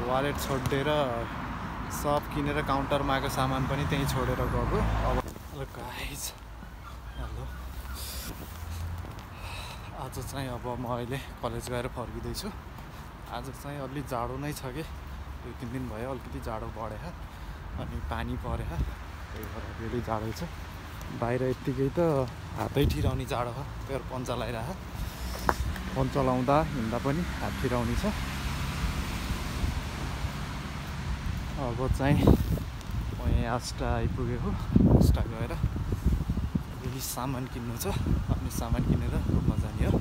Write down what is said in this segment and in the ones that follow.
Wallet छोडेर सब किनेर काउन्टरमा आएको सामान पनि त्यहीँ छोडेर गएको। अब गाइज हेलो, आज चाहिँ अब म अहिले कलेज गएर फर्किँदैछु। आज चाहिँ अलि जाडो नै छ कि 2-3 दिन भयो अलिकति जाडो बढ्यो अनि पानी पऱ्यो, त्यही भएर अलि जाडो छ। बाहिर यत्तिकै त हातै ठिराउने जाडो हो, फेरि पन्चा लगाइरह, पन्चा लाउँदा हिँड्दा पनि हात ठिराउने छ। अब चाहिँ म यहाँ आस्टा आइपुगेको, आस्टा गएर यही सामान किन्नु छ अनि सामान किनेर रुममा जाने हो।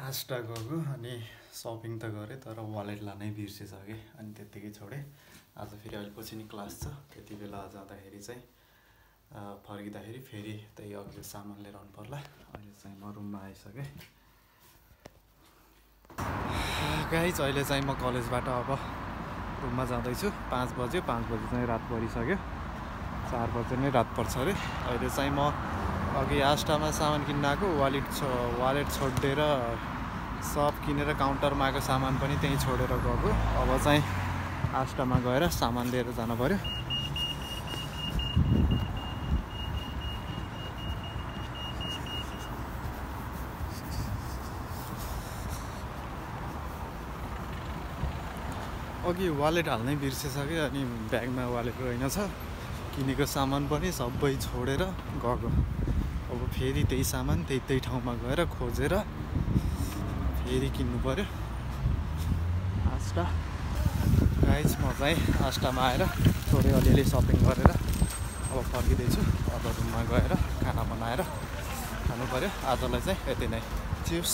आस्टा गएको अनि सपिङ त गरेँ तर वालेट लानै बिर्सिसकेँ अनि त्यत्तिकै छोडेँ। आज फेरि अहिले पछि नि क्लास छ, त्यति बेला जाँदाखेरि चाहिँ फर्किँदाखेरि फेरि त्यही अघि सामान लिएर आउनु पर्ला। अहिले चाहिँ म रुममा आइसकेँ। गाइज अहिले चाहिँ म कलेजबाट अब रुममा जाँदैछु। 5 बज्यो, 5 बजी चाहिँ रात परिसक्यो, 4 बजे नै रात पर्छ अरे। अहिले चाहिँ म अघि आस्टामा सामान किन्न आएको, वालेट छोडेर सब किनेर काउन्टरमा आएको सामान पनि त्यहीँ छोडेर गएको। अब चाहिँ आस्टामा गएर सामान लिएर जानु पर्यो। अघि वालेट हाल्नै बिर्सिसक्यो अनि ब्यागमा वालेट रहेनछ, किनेको सामान पनि सबै छोडेर गएको। अब फेरि त्यही सामान त्यही ठाउँमा गएर खोजेर फेरि किन्नु पर्यो। आस्टा गाइज म चाहिँ आस्टामा आएर थोरै अलिअलि सपिङ गरेर अब फर्किँदैछु। अब रुममा गएर खाना बनाएर खानु पर्यो। आजलाई चाहिँ यति नै, चियर्स।